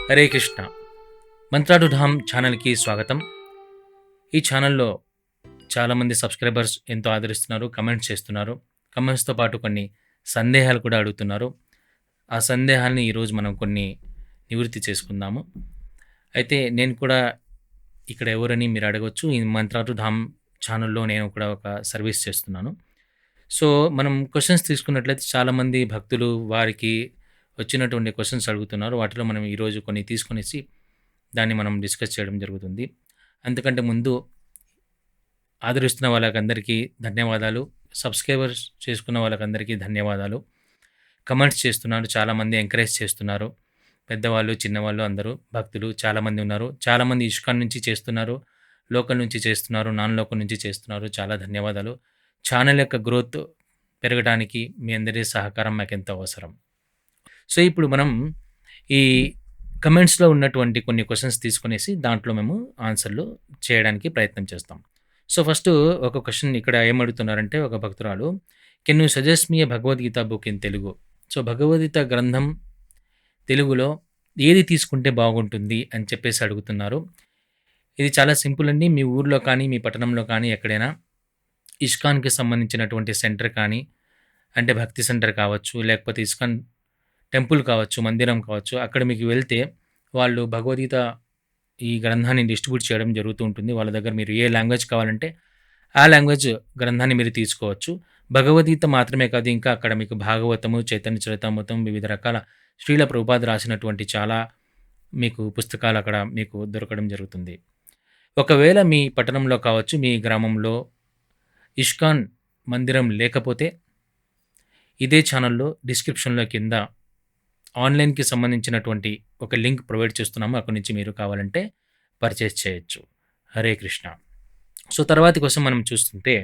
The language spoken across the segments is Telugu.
హరే కృష్ణ. మంత్రాడు ధామ్ ఛానల్‌కి స్వాగతం. ఈ ఛానల్‌లో చాలామంది సబ్‌స్క్రైబర్స్ ఎంతో ఆదరిస్తున్నారు. కమెంట్స్ చేస్తున్నారు. కమెంట్స్‌తో పాటు కొన్ని సందేహాలు కూడా అడుగుతున్నారు. ఆ సందేహాల్ని ఈరోజు మనం కొన్ని నివృత్తి చేసుకుందాము. అయితే నేను కూడా ఇక్కడ ఎవరని మీరు అడగొచ్చు. ఈ మంత్రాడు ధామ్ ఛానల్‌లో నేను కూడా ఒక సర్వీస్ చేస్తున్నాను. సో, మనం క్వెషన్స్ తీసుకున్నట్లయితే చాలామంది భక్తులు వారికి వచ్చినటువంటి క్వెషన్స్ అడుగుతున్నారు. వాటిలో మనం ఈరోజు కొన్ని తీసుకొనేసి దాన్ని మనం డిస్కస్ చేయడం జరుగుతుంది. అంతకంటే ముందు ఆదరిస్తున్న వాళ్ళకందరికీ ధన్యవాదాలు. సబ్‌స్క్రైబర్స్ చేసుకున్న వాళ్ళకందరికీ ధన్యవాదాలు. కమెంట్స్ చేస్తున్నారు. చాలామంది ఎంకరేజ్ చేస్తున్నారు. పెద్దవాళ్ళు, చిన్నవాళ్ళు అందరూ భక్తులు చాలామంది ఉన్నారు. చాలామంది ఇస్కాన్ నుంచి చేస్తున్నారు. లోకల్ నుంచి చేస్తున్నారు. నాన్ లోకల్ నుంచి చేస్తున్నారు. చాలా ధన్యవాదాలు. ఛానల్ యొక్క గ్రోత్ పెరగడానికి మీ అందరి సహకారం మాకెంతో అవసరం. సో, ఇప్పుడు మనం ఈ కమెంట్స్‌లో ఉన్నటువంటి కొన్ని క్వెషన్స్ తీసుకొనేసి దాంట్లో మేము ఆన్సర్‌లు చేయడానికి ప్రయత్నం చేస్తాం. సో, ఫస్టు ఒక క్వెషన్ ఇక్కడ ఏమడుగుతున్నారంటే ఒక భక్తురాలు, can you suggest me a Bhagavad Gita book in Telugu? So, Bhagavad Gita గ్రంథం తెలుగులో ఏది తీసుకుంటే బాగుంటుంది అని చెప్పేసి అడుగుతున్నారు. ఇది చాలా సింపుల్ అండి. మీ ఊర్లో కానీ, మీ పట్టణంలో కానీ ఎక్కడైనా ఇస్కాన్‌కి సంబంధించినటువంటి సెంటర్ కానీ, అంటే భక్తి సెంటర్ కావచ్చు, లేకపోతే ఇస్కాన్ టెంపుల్ కావచ్చు, మందిరం కావచ్చు, అక్కడ మీకు వెళ్తే వాళ్ళు భగవద్గీత ఈ గ్రంథాన్ని డిస్ట్రిబ్యూట్ చేయడం జరుగుతూ ఉంటుంది. వాళ్ళ దగ్గర మీరు ఏ లాంగ్వేజ్ కావాలంటే ఆ లాంగ్వేజ్ గ్రంథాన్ని మీరు తీసుకోవచ్చు. భగవద్గీత మాత్రమే కాదు, ఇంకా అక్కడ మీకు భాగవతము, చైతన్య చరితామృతం, వివిధ రకాల శ్రీల ప్రభుపాద రాసినటువంటి చాలా మీకు పుస్తకాలు అక్కడ మీకు దొరకడం జరుగుతుంది. ఒకవేళ మీ పట్టణంలో కావచ్చు, మీ గ్రామంలో ఇస్కాన్ మందిరం లేకపోతే ఇదే ఛానల్‌లో డిస్క్రిప్షన్‌లో కింద ఆన్‌లైన్‌కి సంబంధించినటువంటి ఒక లింక్ ప్రొవైడ్ చేస్తున్నాము. అక్కడి నుంచి మీరు కావాలంటే పర్చేజ్ చేయొచ్చు. హరే కృష్ణ. సో, తర్వాతి క్వెషన్ మనం చూస్తుంటే,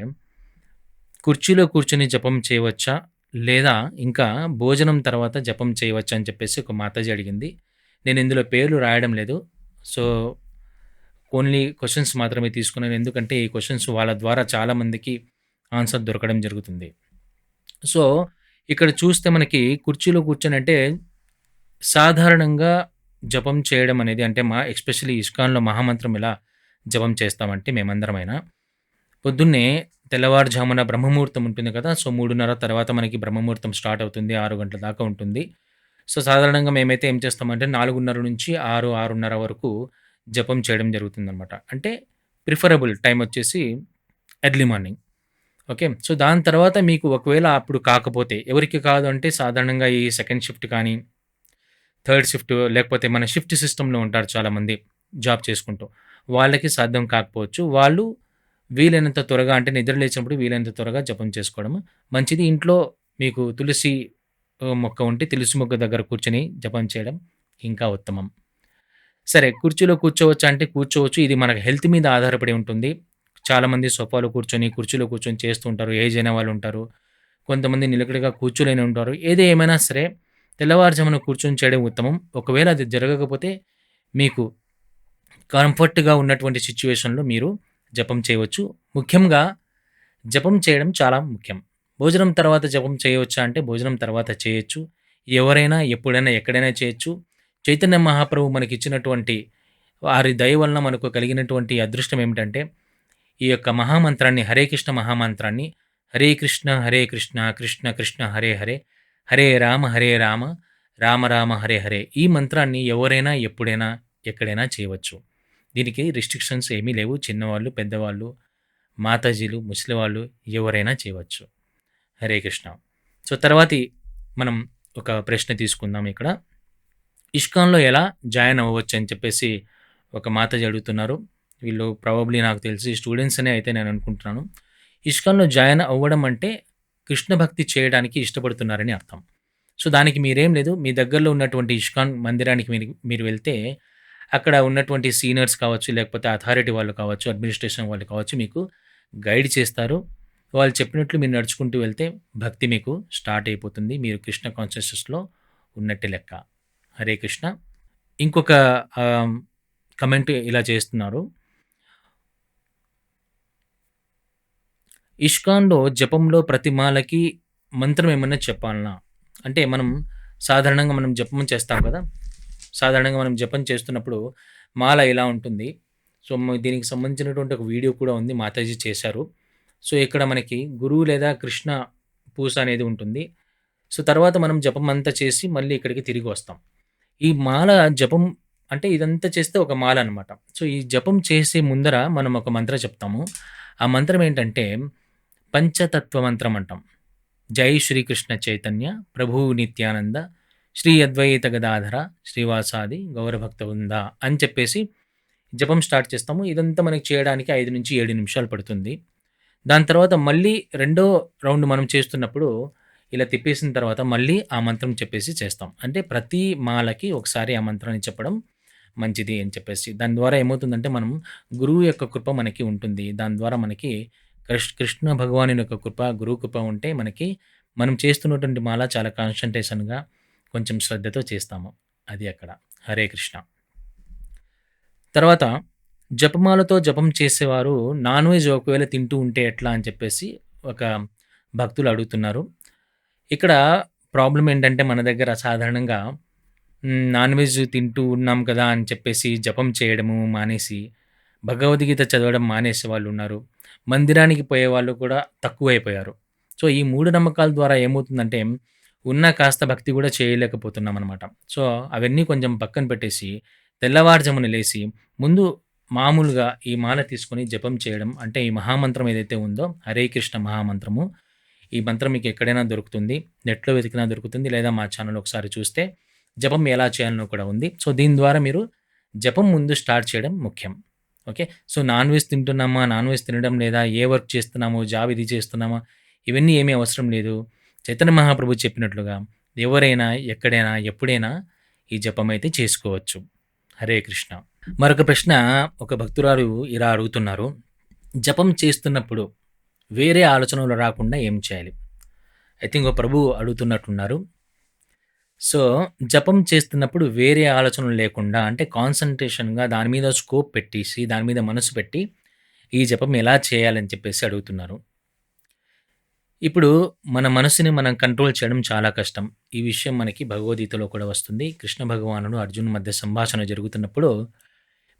కుర్చీలో కూర్చొని జపం చేయవచ్చా? లేదా ఇంకా భోజనం తర్వాత జపం చేయవచ్చా? అని చెప్పేసి ఒక మాతాజీ అడిగింది. నేను ఇందులో పేర్లు రాయడం లేదు. సో, ఓన్లీ క్వెషన్స్ మాత్రమే తీసుకున్నాను. ఎందుకంటే ఈ క్వెషన్స్ వాళ్ళ ద్వారా చాలామందికి ఆన్సర్ దొరకడం జరుగుతుంది. సో, ఇక్కడ చూస్తే మనకి కుర్చీలో కూర్చొనంటే సాధారణంగా జపం చేయడం అనేది అంటే ఎస్పెషల్లీ ఇస్కాన్‌లో మహామంత్రం ఎలా జపం చేస్తామంటే మేమందరమైనా పొద్దున్నే తెల్లవారుజామున బ్రహ్మముహూర్తం ఉంటుంది కదా! సో, 3:30 తర్వాత మనకి బ్రహ్మముహూర్తం స్టార్ట్ అవుతుంది. 6 గంటల దాకా ఉంటుంది. సో, సాధారణంగా మేమైతే ఏం చేస్తామంటే 4:30 నుంచి 6, 6:30 వరకు జపం చేయడం జరుగుతుందనమాట. అంటే ప్రిఫరబుల్ టైమ్ వచ్చేసి ఎర్లీ మార్నింగ్. ఓకే. సో, దాని తర్వాత మీకు ఒకవేళ అప్పుడు కాకపోతే ఎవరికి కాదు అంటే సాధారణంగా ఈ సెకండ్ షిఫ్ట్ కానీ, థర్డ్ షిఫ్ట్ లేకపోతే మన షిఫ్ట్ సిస్టమ్‌లో ఉంటారు చాలామంది జాబ్ చేసుకుంటూ. వాళ్ళకి సాధ్యం కాకపోవచ్చు. వాళ్ళు వీలైనంత త్వరగా అంటే నిద్ర లేచినప్పుడు వీలైనంత త్వరగా జపం చేసుకోవడం మంచిది. ఇంట్లో మీకు తులసి మొక్క ఉంటే తులసి మొక్క దగ్గర కూర్చొని జపం చేయడం ఇంకా ఉత్తమం. సరే, కుర్చీలో కూర్చోవచ్చా అంటే కూర్చోవచ్చు. ఇది మన హెల్త్ మీద ఆధారపడి ఉంటుంది. చాలామంది సోఫాలో కూర్చొని, కుర్చీలో కూర్చొని చేస్తూ ఉంటారు. ఏజ్ అయిన వాళ్ళు ఉంటారు. కొంతమంది నిలకడగా కూర్చోలేని ఉంటారు. ఏది ఏమైనా సరే తెల్లవారుజామున కూర్చొని చేయడం ఉత్తమం. ఒకవేళ అది జరగకపోతే మీకు కంఫర్ట్‌గా ఉన్నటువంటి సిట్యుయేషన్‌లో మీరు జపం చేయవచ్చు. ముఖ్యంగా జపం చేయడం చాలా ముఖ్యం. భోజనం తర్వాత జపం చేయవచ్చా అంటే భోజనం తర్వాత చేయొచ్చు. ఎవరైనా, ఎప్పుడైనా, ఎక్కడైనా చేయొచ్చు. చైతన్య మహాప్రభు మనకిచ్చినటువంటి వారి దయ వలన మనకు కలిగినటువంటి అదృష్టం ఏమిటంటే, ఈ యొక్క మహామంత్రాన్ని హరే కృష్ణ మహామంత్రాన్ని హరే కృష్ణ, హరే కృష్ణ, కృష్ణ కృష్ణ హరే హరే, హరే రామ, హరే రామ, రామ రామ హరే హరే. ఈ మంత్రాన్ని ఎవరైనా, ఎప్పుడైనా, ఎక్కడైనా చేయవచ్చు. దీనికి రిస్ట్రిక్షన్స్ ఏమీ లేవు. చిన్నవాళ్ళు, పెద్దవాళ్ళు, మాతాజీలు, ముసలివాళ్ళు ఎవరైనా చేయవచ్చు. హరే కృష్ణ. సో, తర్వాతి మనం ఒక ప్రశ్న తీసుకుందాం ఇక్కడ. ఇస్కాన్‌లో ఎలా జాయిన్ అవ్వవచ్చు అని చెప్పేసి ఒక మాతాజీ అడుగుతున్నారు. వీళ్ళు ప్రాబబ్లీ నాకు తెలిసి స్టూడెంట్స్ అనే అయితే నేను అనుకుంటున్నాను. ఇస్కాన్‌లో జాయిన్ అవ్వడం అంటే కృష్ణ భక్తి చేయడానికి ఇష్టపడుతున్నారని అర్థం. సో, దానికి మీరేం లేదు. మీ దగ్గరలో ఉన్నటువంటి ఇస్కాన్ మందిరానికి మీరు వెళ్తే అక్కడ ఉన్నటువంటి సీనియర్స్ కావచ్చు, లేకపోతే అథారిటీ వాళ్ళు కావచ్చు, అడ్మినిస్ట్రేషన్ వాళ్ళు కావచ్చు, మీకు గైడ్ చేస్తారు. వాళ్ళు చెప్పినట్లు మీరు నడుచుకుంటూ వెళ్తే భక్తి మీకు స్టార్ట్ అయిపోతుంది. మీరు కృష్ణ కాన్షియస్‌నెస్‌లో ఉన్నట్టే లెక్క. హరే కృష్ణ. ఇంకొక కమెంట్ ఇలా చేస్తున్నారు. ఇస్కాన్‌లో జపంలో ప్రతి మాలకి మంత్రం ఏమన్నా చెప్పాలనా? అంటే మనం సాధారణంగా జపం చేస్తాం కదా! సాధారణంగా మనం జపం చేస్తున్నప్పుడు మాల ఇలా ఉంటుంది. సో, దీనికి సంబంధించినటువంటి ఒక వీడియో కూడా ఉంది. మాతాజీ చేశారు. సో, ఇక్కడ మనకి గురువు లేదా కృష్ణ పూస అనేది ఉంటుంది. సో, తర్వాత మనం జపం అంతా చేసి మళ్ళీ ఇక్కడికి తిరిగి వస్తాం. ఈ మాల జపం అంటే ఇదంతా చేస్తే ఒక మాల అనమాట. సో, ఈ జపం చేసే ముందర మనం ఒక మంత్రం చెప్తాము. ఆ మంత్రం ఏంటంటే పంచతత్వ మంత్రం అంటాం. జై శ్రీకృష్ణ చైతన్య ప్రభు నిత్యానంద శ్రీ అద్వైత గదాధర శ్రీవాసాది గౌరభక్త వృంద అని చెప్పేసి జపం స్టార్ట్ చేస్తాము. ఇదంతా మనకి చేయడానికి 5-7 నిమిషాలు పడుతుంది. దాని తర్వాత మళ్ళీ రెండో రౌండ్ మనం చేస్తున్నప్పుడు ఇలా తిప్పేసిన తర్వాత మళ్ళీ ఆ మంత్రం చెప్పేసి చేస్తాం. అంటే ప్రతి మాలకి ఒకసారి ఆ మంత్రాన్ని చెప్పడం మంచిది అని చెప్పేసి. దాని ద్వారా ఏమవుతుందంటే మనం గురువు యొక్క కృప మనకి ఉంటుంది. దాని ద్వారా మనకి కృష్ణ భగవానుని యొక్క కృప, గురువు కృప ఉంటే మనకి మనం చేస్తున్నటువంటి మాల చాలా కాన్సంట్రేషన్‌గా కొంచెం శ్రద్ధతో చేస్తాము. అది అక్కడ. హరే కృష్ణ. తర్వాత జపమాలతో జపం చేసేవారు నాన్ వెజ్ ఒకవేళ తింటూ ఉంటే ఎట్లా అని చెప్పేసి ఒక భక్తులు అడుగుతున్నారు. ఇక్కడ ప్రాబ్లమ్ ఏంటంటే మన దగ్గర సాధారణంగా నాన్ వెజ్ తింటూ ఉన్నాం కదా అని చెప్పేసి జపం చేయడము మానేసి, భగవద్గీత చదవడం మానేసే వాళ్ళున్నారు. మందిరానికి పోయేవాళ్ళు కూడా తక్కువైపోయారు. సో, ఈ మూఢనమ్మకాల ద్వారా ఏమవుతుందంటే, ఉన్న కాస్త భక్తి కూడా చేయలేకపోతున్నామనమాట. సో, అవన్నీ కొంచెం పక్కన పెట్టేసి, తెల్లవారుజామున లేసి, ముందు మామూలుగా ఈ మాల తీసుకొని జపం చేయడం అంటే, ఈ మహామంత్రం ఏదైతే ఉందో, హరే కృష్ణ మహామంత్రము. ఈ మంత్రం మీకు ఎక్కడైనా దొరుకుతుంది. నెట్‌లో వెతికినా దొరుకుతుంది. లేదా మా ఛానెల్ ఒకసారి చూస్తే జపం ఎలా చేయాలనో కూడా ఉంది. సో, దీని ద్వారా మీరు జపం ముందు స్టార్ట్ చేయడం ముఖ్యం. ఓకే. సో, నాన్ వెజ్ తింటున్నామా, నాన్ వెజ్ తినడం లేదా, ఏ వర్క్ చేస్తున్నామో, జాబ్ ఇది చేస్తున్నామా, ఇవన్నీ ఏమీ అవసరం లేదు. చైతన్య మహాప్రభు చెప్పినట్లుగా ఎవరైనా, ఎక్కడైనా, ఎప్పుడైనా ఈ జపం అయితే చేసుకోవచ్చు. హరే కృష్ణ. మరొక ప్రశ్న ఒక భక్తురాలు ఇలా అడుగుతున్నారు. జపం చేస్తున్నప్పుడు వేరే ఆలోచనలు రాకుండా ఏం చేయాలి? ఐ థింక్ ప్రభు అడుగుతున్నట్టున్నారు. సో, జపం చేస్తున్నప్పుడు వేరే ఆలోచనలు లేకుండా అంటే కాన్సంట్రేషన్‌గా దాని మీద స్కోప్ పెట్టేసి, దాని మీద మనసు పెట్టి, ఈ జపం ఎలా చేయాలని చెప్పేసి అడుగుతున్నారు. ఇప్పుడు మన మనసుని మనం కంట్రోల్ చేయడం చాలా కష్టం. ఈ విషయం మనకి భగవద్గీతలో కూడా వస్తుంది. కృష్ణ భగవానుడు, అర్జున్ మధ్య సంభాషణ జరుగుతున్నప్పుడు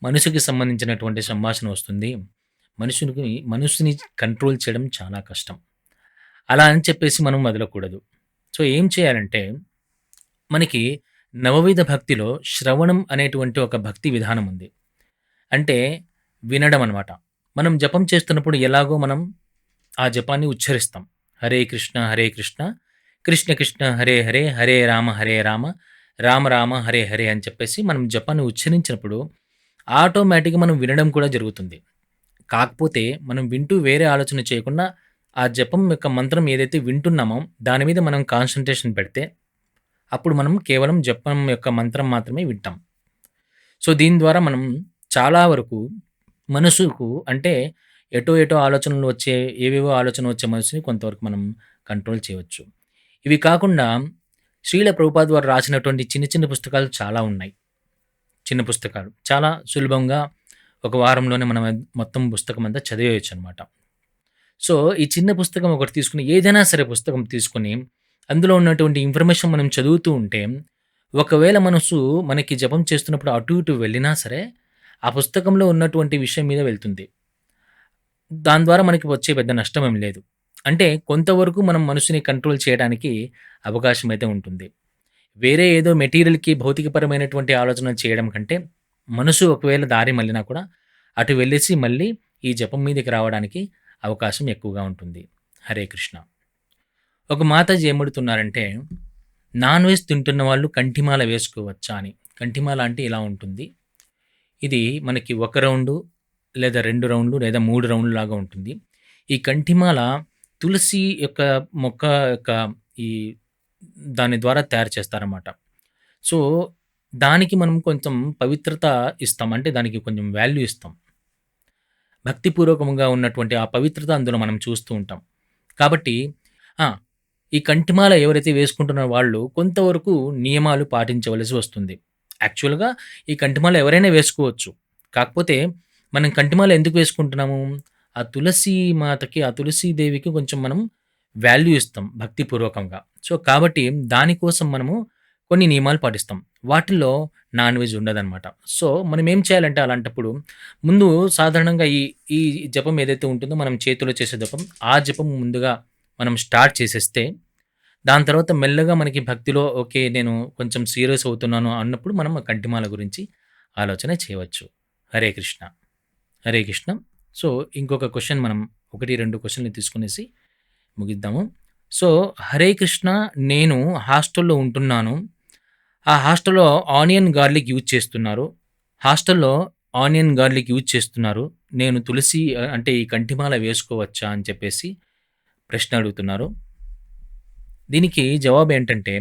మనసుకి సంబంధించినటువంటి సంభాషణ వస్తుంది. మనసుని కంట్రోల్ చేయడం చాలా కష్టం. అలా అని చెప్పేసి మనం వదలకూడదు. సో, ఏం చేయాలంటే మనకి నవవిధ భక్తిలో శ్రవణం అనేటువంటి ఒక భక్తి విధానం ఉంది. అంటే వినడం అనమాట. మనం జపం చేస్తున్నప్పుడు ఎలాగో మనం ఆ జపాన్ని ఉచ్చరిస్తాం. హరే కృష్ణ, హరే కృష్ణ, కృష్ణ కృష్ణ హరే హరే, హరే రామ, హరే రామ, రామ రామ హరే హరే అని చెప్పేసి మనం జపాన్ని ఉచ్చరించినప్పుడు ఆటోమేటిక్‌గా మనం వినడం కూడా జరుగుతుంది. కాకపోతే మనం వింటూ వేరే ఆలోచన చేయకుండా ఆ జపం యొక్క మంత్రం ఏదైతే వింటున్నామో దాని మీద మనం కాన్సంట్రేషన్ పెడితే అప్పుడు మనం కేవలం జపం యొక్క మంత్రం మాత్రమే వింటాం. సో, దీని ద్వారా మనం చాలా వరకు మనసుకు అంటే ఎటో ఎటో ఆలోచనలు వచ్చే ఏవేవో ఆలోచన వచ్చే మనసుని కొంతవరకు మనం కంట్రోల్ చేయవచ్చు. ఇవి కాకుండా శ్రీల ప్రభుపాద్ వారు రాసినటువంటి చిన్న చిన్న పుస్తకాలు చాలా ఉన్నాయి. చిన్న పుస్తకాలు. చాలా సులభంగా ఒక వారంలోనే మనం మొత్తం పుస్తకం అంతా చదివేయొచ్చనమాట. సో, ఈ చిన్న పుస్తకం ఒకటి తీసుకొని ఏదైనా సరే పుస్తకం తీసుకొని అందులో ఉన్నటువంటి ఇన్ఫర్మేషన్ మనం చదువుతూ ఉంటే, ఒకవేళ మనసు మనకి జపం చేస్తున్నప్పుడు అటు ఇటు వెళ్ళినా సరే, ఆ పుస్తకంలో ఉన్నటువంటి విషయం మీద వెళ్తుంది. దాని ద్వారా మనకి వచ్చే పెద్ద నష్టమేం లేదు. అంటే కొంతవరకు మనం మనసుని కంట్రోల్ చేయడానికి అవకాశం అయితే ఉంటుంది. వేరే ఏదో మెటీరియల్‌కి భౌతికపరమైనటువంటి ఆలోచన చేయడం కంటే, మనసు ఒకవేళ దారి మళ్ళినా కూడా అటు వెళ్ళేసి మళ్ళీ ఈ జపం మీదకి రావడానికి అవకాశం ఎక్కువగా ఉంటుంది. హరే కృష్ణ. ఒక మాతాజీ ఏమడుగుతున్నారంటే, నాన్ వెజ్ తింటున్న వాళ్ళు కంఠిమాల వేసుకోవచ్చా అని. కంఠిమాల అంటే ఇలా ఉంటుంది. ఇది మనకి ఒక రౌండు లేదా 2 రౌండ్లు లేదా 3 రౌండ్లు లాగా ఉంటుంది. ఈ కంఠిమాల తులసి యొక్క మొక్క యొక్క ఈ దాని ద్వారా తయారు చేస్తారన్నమాట. సో, దానికి మనం కొంచెం పవిత్రత ఇస్తాం. అంటే దానికి కొంచెం వాల్యూ ఇస్తాం. భక్తిపూర్వకంగా ఉన్నటువంటి ఆ పవిత్రత అందులో మనం చూస్తూ ఉంటాం. కాబట్టి ఆ! ఈ కంఠిమాల ఎవరైతే వేసుకుంటున్న వాళ్ళు కొంతవరకు నియమాలు పాటించవలసి వస్తుంది. యాక్చువల్‌గా ఈ కంఠిమాల ఎవరైనా వేసుకోవచ్చు. కాకపోతే మనం కంఠిమాల ఎందుకు వేసుకుంటున్నాము? ఆ తులసి మాతకి, ఆ తులసీ దేవికి కొంచెం మనం వాల్యూ ఇస్తాం భక్తిపూర్వకంగా. సో, కాబట్టి దానికోసం మనము కొన్ని నియమాలు పాటిస్తాం. వాటిల్లో నాన్ వెజ్ ఉండదనమాట. సో, మనం ఏం చేయాలంటే అలాంటప్పుడు ముందు సాధారణంగా ఈ ఈ జపం ఏదైతే ఉంటుందో మనం చేతిలో చేసే జపం, ఆ జపం ముందుగా మనం స్టార్ట్ చేసేస్తే, దాని తర్వాత మెల్లగా మనకి భక్తిలో ఓకే. నేను కొంచెం సీరియస్ అవుతున్నాను అన్నప్పుడు మనం ఆ కంఠిమాల గురించి ఆలోచన చేయవచ్చు. హరే కృష్ణ. హరే కృష్ణ. సో, ఇంకొక క్వెషన్ మనం 1, 2 క్వెషన్‌లు తీసుకొనేసి ముగిద్దాము. సో, హరే కృష్ణ, నేను హాస్టల్‌లో ఉంటున్నాను. ఆ హాస్టల్‌లో ఆనియన్ గార్లిక్ యూజ్ చేస్తున్నారు. హాస్టల్‌లో ఆనియన్ గార్లిక్ యూజ్ చేస్తున్నారు. నేను తులసి అంటే ఈ కంఠిమాల వేసుకోవచ్చా అని చెప్పేసి ప్రశ్న అడుగుతున్నారు. దీనికి జవాబేంటంటే,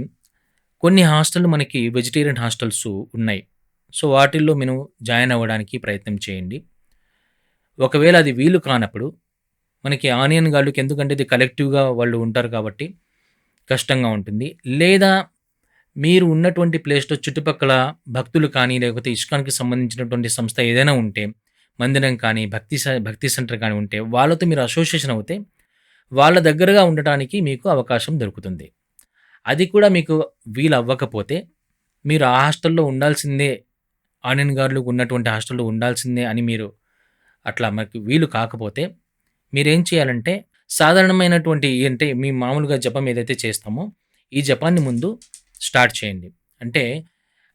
కొన్ని హాస్టల్‌లు మనకి వెజిటేరియన్ హాస్టల్స్ ఉన్నాయి. సో, వాటిల్లో మీరు జాయిన్ అవ్వడానికి ప్రయత్నం చేయండి. ఒకవేళ అది వీలు కానప్పుడు మనకి ఆనియన్ గార్లిక్ ఎందుకంటే ఇది కలెక్టివ్‌గా వాళ్ళు ఉంటారు కాబట్టి కష్టంగా ఉంటుంది. లేదా మీరు ఉన్నటువంటి ప్లేస్‌లో చుట్టుపక్కల భక్తులు కానీ, లేకపోతే ఇస్కాన్‌కి సంబంధించినటువంటి సంస్థ ఏదైనా ఉంటే, మందిరం కానీ, భక్తి సెంటర్ కానీ ఉంటే, వాళ్ళతో మీరు అసోసియేషన్ అవుతే, వాళ్ళ దగ్గరగా ఉండటానికి మీకు అవకాశం దొరుకుతుంది. అది కూడా మీకు వీలవ్వకపోతే, మీరు ఆ హాస్టల్‌లో ఉండాల్సిందే, ఆనియన్ గార్లిక్ ఉన్నటువంటి హాస్టల్‌లో ఉండాల్సిందే అని మీరు అట్లా మనకి వీలు కాకపోతే, మీరేం చేయాలంటే, సాధారణమైనటువంటి అంటే, మీ మామూలుగా జపం ఏదైతే చేస్తామో, ఈ జపాన్ని ముందు స్టార్ట్ చేయండి. అంటే,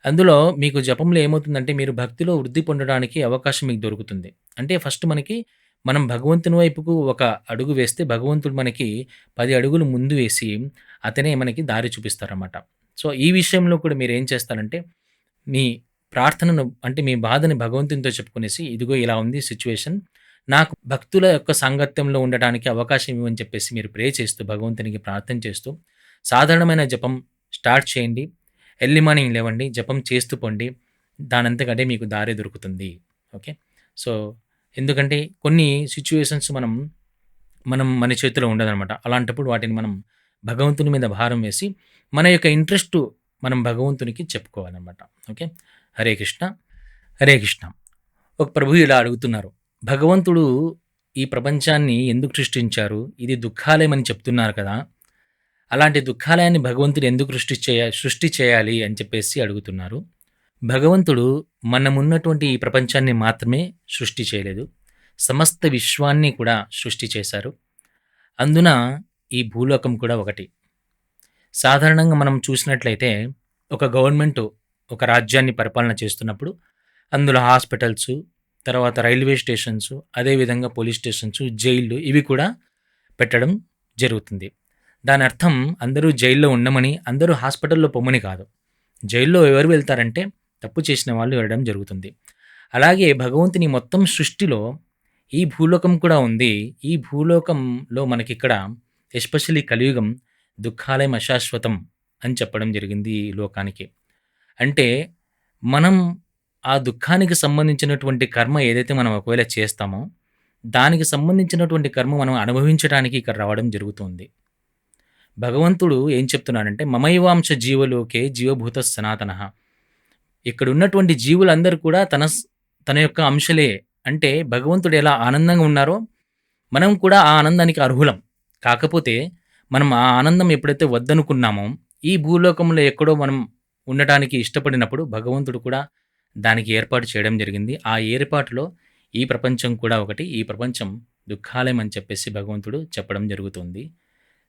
అందులో మీకు జపంలో ఏమవుతుందంటే, మీరు భక్తిలో వృద్ధి పొందడానికి అవకాశం మీకు దొరుకుతుంది. అంటే, ఫస్ట్ మనకి మనం భగవంతుని వైపుకు ఒక అడుగు వేస్తే, భగవంతుడు మనకి 10 అడుగులు ముందు వేసి, అతనే మనకి దారి చూపిస్తారనమాట. సో, ఈ విషయంలో కూడా మీరేం చేస్తారంటే, మీ ప్రార్థనను అంటే, మీ బాధని భగవంతునితో చెప్పుకునేసి, ఇదిగో ఇలా ఉంది సిట్యుయేషన్. నాకు భక్తుల యొక్క సాంగత్యంలో ఉండటానికి అవకాశం ఇవ్వని చెప్పేసి మీరు ప్రే చేస్తూ, భగవంతునికి ప్రార్థన చేస్తూ, సాధారణమైన జపం స్టార్ట్ చేయండి. ఎర్లీ మార్నింగ్ లేవండి. జపం చేస్తూ పొండి. దానంతట అదే మీకు దారి దొరుకుతుంది. ఓకే. సో, ఎందుకంటే కొన్ని సిట్యుయేషన్స్ మనం మన చేతిలో ఉండదనమాట. అలాంటప్పుడు వాటిని మనం భగవంతుని మీద భారం వేసి, మన యొక్క ఇంట్రెస్టు మనం భగవంతునికి చెప్పుకోవాలనమాట. ఓకే. హరే కృష్ణ. హరే కృష్ణ. ఒక ప్రభు ఇలా అడుగుతున్నారు. భగవంతుడు ఈ ప్రపంచాన్ని ఎందుకు సృష్టించారు? ఇది దుఃఖాలయమని చెప్తున్నారు కదా! అలాంటి దుఃఖాలయాన్ని భగవంతుడు ఎందుకు సృష్టి చేయాలి అని చెప్పేసి అడుగుతున్నారు. భగవంతుడు మనమున్నటువంటి ఈ ప్రపంచాన్ని మాత్రమే సృష్టి చేయలేదు. సమస్త విశ్వాన్ని కూడా సృష్టి చేశారు. అందున ఈ భూలోకం కూడా ఒకటి. సాధారణంగా మనం చూసినట్లయితే ఒక గవర్నమెంటు ఒక రాజ్యాన్ని పరిపాలన చేస్తున్నప్పుడు అందులో హాస్పిటల్సు, తర్వాత రైల్వే స్టేషన్స్, అదేవిధంగా పోలీస్ స్టేషన్స్, జైళ్ళు ఇవి కూడా పెట్టడం జరుగుతుంది. దాని అర్థం అందరూ జైల్లో ఉండమని, అందరూ హాస్పిటల్‌లో పొమ్మని కాదు. జైల్లో ఎవరు వెళ్తారంటే తప్పు చేసిన వాళ్ళు వెళ్ళడం జరుగుతుంది. అలాగే భగవంతుని మొత్తం సృష్టిలో ఈ భూలోకం కూడా ఉంది. ఈ భూలోకంలో మనకిక్కడ ఎస్పెషల్లీ కలియుగం దుఃఖాలయం అశాశ్వతం అని చెప్పడం జరిగింది ఈ లోకానికి. అంటే మనం ఆ దుఃఖానికి సంబంధించినటువంటి కర్మ ఏదైతే మనం ఒకవేళ చేస్తామో, దానికి సంబంధించినటువంటి కర్మ మనం అనుభవించడానికి ఇక్కడ రావడం జరుగుతుంది. భగవంతుడు ఏం చెప్తున్నాడంటే, మమైవాంశ జీవలోకే జీవభూత సనాతనః. ఇక్కడున్నటువంటి జీవులందరూ కూడా తన యొక్క అంశలే. అంటే భగవంతుడు ఎలా ఆనందంగా ఉన్నారో, మనం కూడా ఆ ఆనందానికి అర్హులం. కాకపోతే మనం ఆ ఆనందం ఎప్పుడైతే వద్దనుకున్నామో, ఈ భూలోకంలో ఎక్కడో మనం ఉండటానికి ఇష్టపడినప్పుడు భగవంతుడు కూడా దానికి ఏర్పాటు చేయడం జరిగింది. ఆ ఏర్పాటులో ఈ ప్రపంచం కూడా ఒకటి. ఈ ప్రపంచం దుఃఖాలయం అని చెప్పేసి భగవంతుడు చెప్పడం జరుగుతుంది.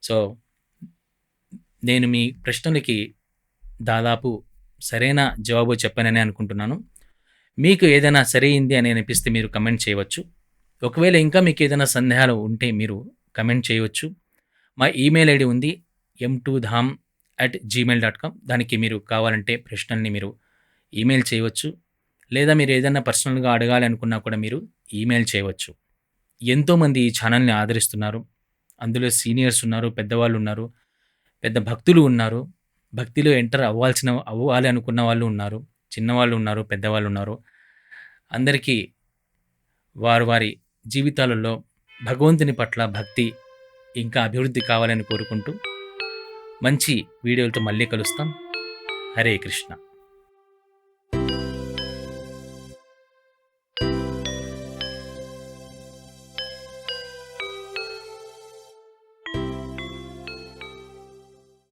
సో, నేను మీ ప్రశ్నలకి దాదాపు సరైన జవాబు చెప్పాననే అనుకుంటున్నాను. మీకు ఏదైనా సరైంది అని అనిపిస్తే మీరు కమెంట్ చేయవచ్చు. ఒకవేళ ఇంకా మీకేదైనా సందేహాలు ఉంటే మీరు కమెంట్ చేయవచ్చు. మా ఈమెయిల్ ఐడీ ఉంది m2dham@gmail.com. దానికి మీరు కావాలంటే ప్రశ్నల్ని మీరు ఈమెయిల్ చేయవచ్చు. లేదా మీరు ఏదైనా పర్సనల్‌గా అడగాలి అనుకున్నా కూడా మీరు ఈమెయిల్ చేయవచ్చు. ఎంతోమంది ఈ ఛానల్‌ని ఆదరిస్తున్నారు. అందులో సీనియర్స్ ఉన్నారు, పెద్దవాళ్ళు ఉన్నారు, పెద్ద భక్తులు ఉన్నారు. భక్తిలో ఎంటర్ అవ్వాలి అనుకున్న వాళ్ళు ఉన్నారు. చిన్నవాళ్ళు ఉన్నారు, పెద్దవాళ్ళు ఉన్నారు. అందరికీ వారి జీవితాలలో భగవంతుని పట్ల భక్తి ఇంకా అభివృద్ధి కావాలని కోరుకుంటూ మంచి వీడియోలతో మళ్ళీ కలుస్తాం. హరే కృష్ణ.